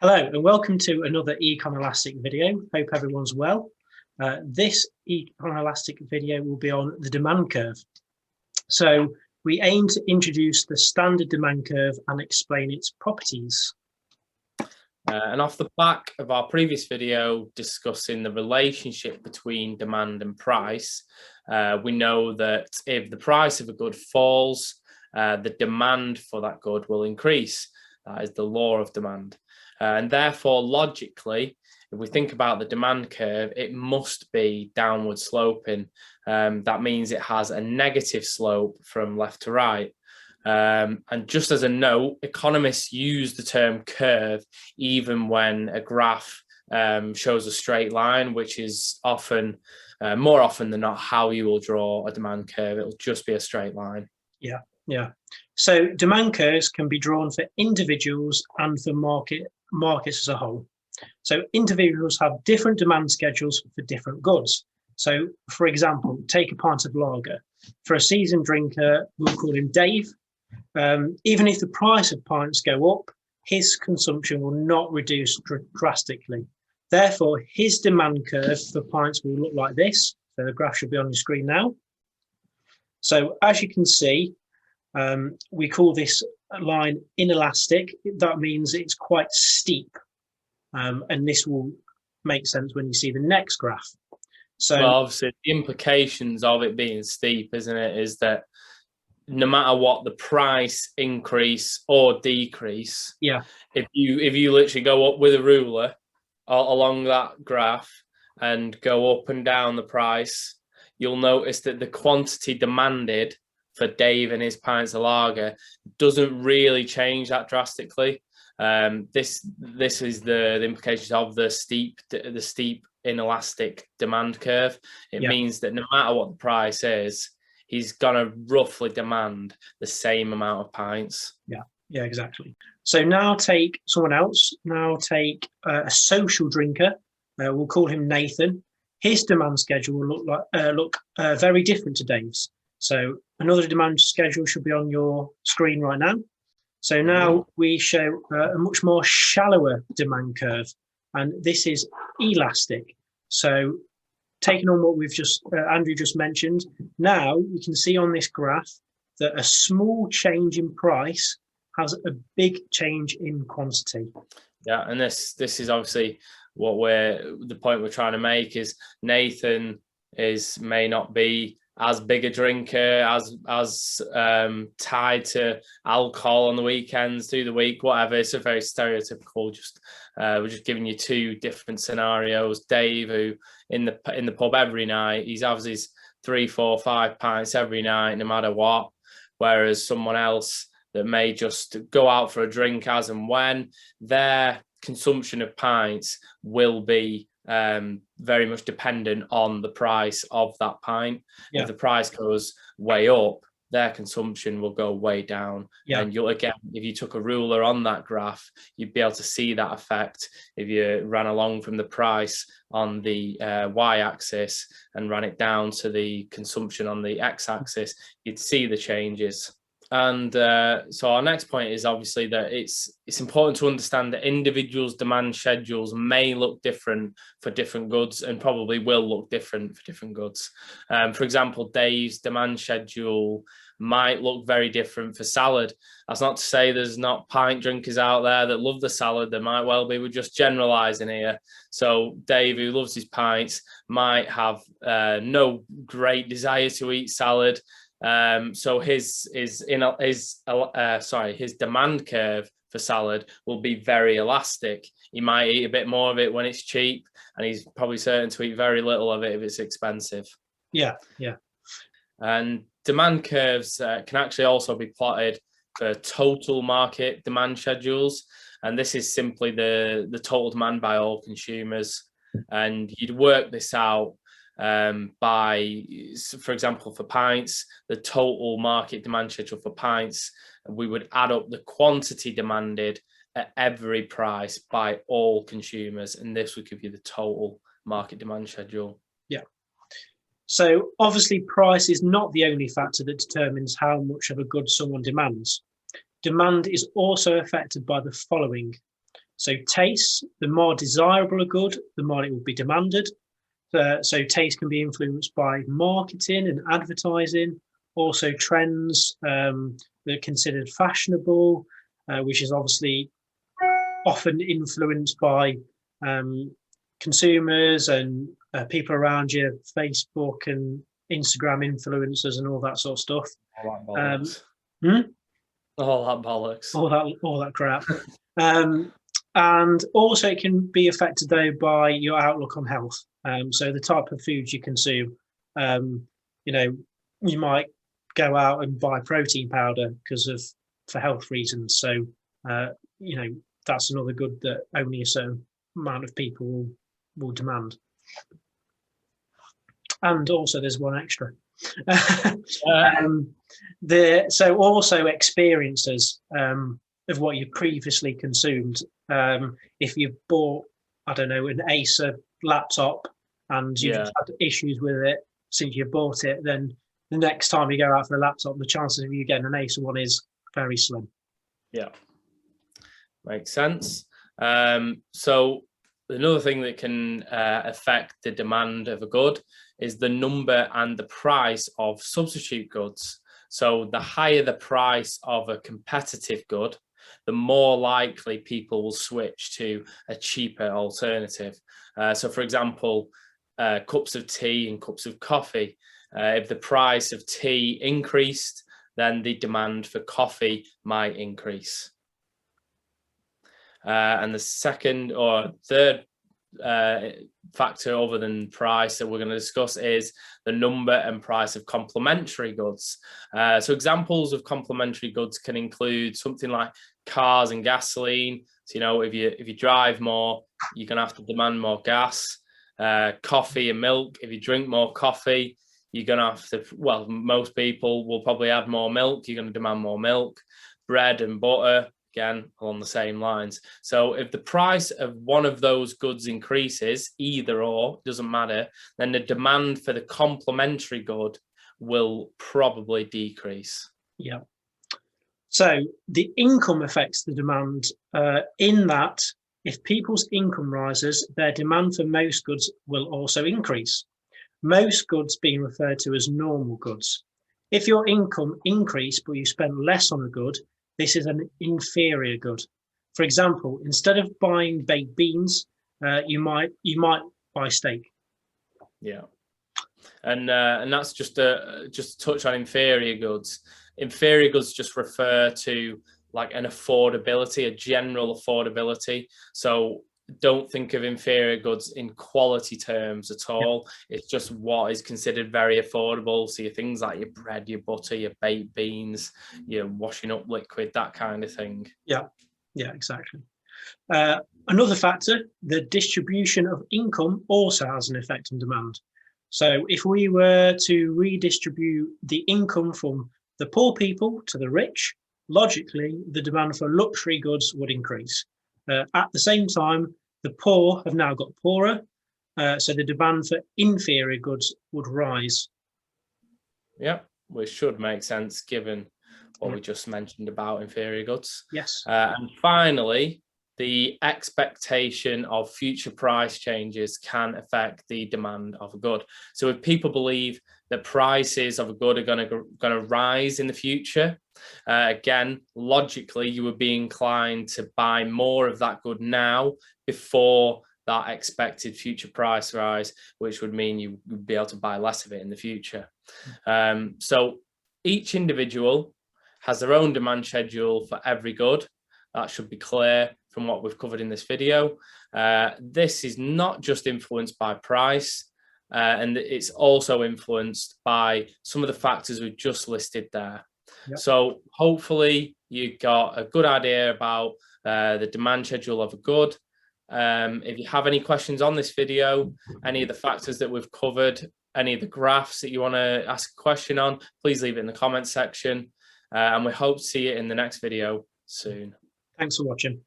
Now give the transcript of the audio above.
Hello and welcome to another Econelastic video. Hope everyone's well. This Econelastic video will be on the demand curve. So we aim to introduce the standard demand curve and explain its properties. And off the back of our previous video discussing the relationship between demand and price, we know that if the price of a good falls, the demand for that good will increase. That is the law of demand. And therefore, logically, if we think about the demand curve, it must be downward sloping. That means it has a negative slope from left to right. And just as a note, economists use the term curve even when a graph shows a straight line, which is often, more often than not, how you will draw a demand curve. It'll just be a straight line. Yeah. So demand curves can be drawn for individuals and for markets as a whole. So individuals have different demand schedules for different goods. So, for example, take a pint of lager. For a seasoned drinker, we'll call him Dave. Even if the price of pints go up, his consumption will not reduce drastically. Therefore, his demand curve for pints will look like this. So the graph should be on the screen now. So as you can see, we call this line inelastic. That means it's quite steep. And this will make sense when you see the next graph. So well, obviously the implications of it being steep, isn't it, is that no matter what the price increase or decrease, if you literally go up with a ruler along that graph and go up and down the price, you'll notice that the quantity demanded for Dave and his pints of lager doesn't really change that drastically. This is the implications of the steep inelastic demand curve. It means that no matter what the price is, he's gonna roughly demand the same amount of pints. Yeah, exactly. So now take someone else. Now take a social drinker. We'll call him Nathan. His demand schedule will look very different to Dave's. So another demand schedule should be on your screen right now. So now we show a much more shallower demand curve, and this is elastic. So taking on what we've just, Andrew just mentioned, now you can see on this graph that a small change in price has a big change in quantity. Yeah, and this is obviously the point we're trying to make is Nathan may not be as big a drinker, as tied to alcohol on the weekends, through the week, whatever. It's a very stereotypical. We're just giving you two different scenarios. Dave, who in the pub every night, he's having his 3, 4, 5 pints every night, no matter what. Whereas someone else that may just go out for a drink as and when, their consumption of pints will be very much dependent on the price of that pint. If the price goes way up, their consumption will go way down. And you'll, again, if you took a ruler on that graph, you'd be able to see that effect. If you ran along from the price on the y-axis and ran it down to the consumption on the x-axis, you'd see the changes. And so our next point is obviously that it's important to understand that individuals' demand schedules may look different for different goods, and probably will look different for different goods. For example, Dave's demand schedule might look very different for salad. That's not to say there's not pint drinkers out there that love the salad. There might well be. We're just generalising here. So Dave, who loves his pints, might have no great desire to eat salad. So his demand curve for salad will be very elastic. He might eat a bit more of it when it's cheap, and he's probably certain to eat very little of it if it's expensive. Yeah. And demand curves can actually also be plotted for total market demand schedules, and this is simply the total demand by all consumers. And you'd work this out by, for example, for pints, the total market demand schedule for pints, we would add up the quantity demanded at every price by all consumers, and this would give you the total market demand schedule. So obviously price is not the only factor that determines how much of a good someone demands. Demand is also affected by the following: So taste, the more desirable a good, the more it will be demanded. So taste can be influenced by marketing and advertising, also trends that are considered fashionable, which is obviously often influenced by consumers and people around you, Facebook and Instagram influencers and all that sort of stuff. All that bollocks. All that bollocks. All that crap. And also it can be affected though by your outlook on health. So the type of foods you consume, you might go out and buy protein powder for health reasons. So, that's another good that only a certain amount of people will demand. And also there's one extra. So also experiences of what you previously consumed. If you've bought, I don't know, an Acer laptop and you've had issues with it since you bought it, then the next time you go out for a laptop, the chances of you getting an Acer one is very slim. Yeah, makes sense. So another thing that can affect the demand of a good is the number and the price of substitute goods. So the higher the price of a competitive good, the more likely people will switch to a cheaper alternative. So for example, cups of tea and cups of coffee. If the price of tea increased, then the demand for coffee might increase. And the second or third factor other than price that we're going to discuss is the number and price of complementary goods. So examples of complementary goods can include something like cars and gasoline. So, if you drive more, you're going to have to demand more gas. Coffee and milk. If you drink more coffee, you're going to have to, well, most people will probably add more milk. You're going to demand more milk. Bread and butter, again, along the same lines. So if the price of one of those goods increases, either or, doesn't matter, then the demand for the complementary good will probably decrease. Yeah. So the income affects the demand in that if people's income rises, their demand for most goods will also increase. Most goods being referred to as normal goods. If your income increased but you spent less on a good, this is an inferior good. For example, instead of buying baked beans, you might buy steak. Yeah, and that's just to touch on inferior goods. Inferior goods just refer to like an affordability, a general affordability. So don't think of inferior goods in quality terms at all. Yeah. It's just what is considered very affordable. So your things like your bread, your butter, your baked beans, your washing up liquid, that kind of thing. Yeah, exactly. Another factor, the distribution of income also has an effect on demand. So if we were to redistribute the income from the poor people to the rich, logically, the demand for luxury goods would increase. At the same time, the poor have now got poorer, so the demand for inferior goods would rise. Yeah, which should make sense given what we just mentioned about inferior goods. Yes. And finally, the expectation of future price changes can affect the demand of a good. So if people believe that prices of a good are going to rise in the future, again, logically, you would be inclined to buy more of that good now before that expected future price rise, which would mean you would be able to buy less of it in the future. So each individual has their own demand schedule for every good. That should be clear from what we've covered in this video. This is not just influenced by price, and it's also influenced by some of the factors we've just listed there. Yep. So hopefully you got a good idea about the demand schedule of a good. If you have any questions on this video, any of the factors that we've covered, any of the graphs that you want to ask a question on, please leave it in the comment section. And we hope to see you in the next video soon. Thanks for watching.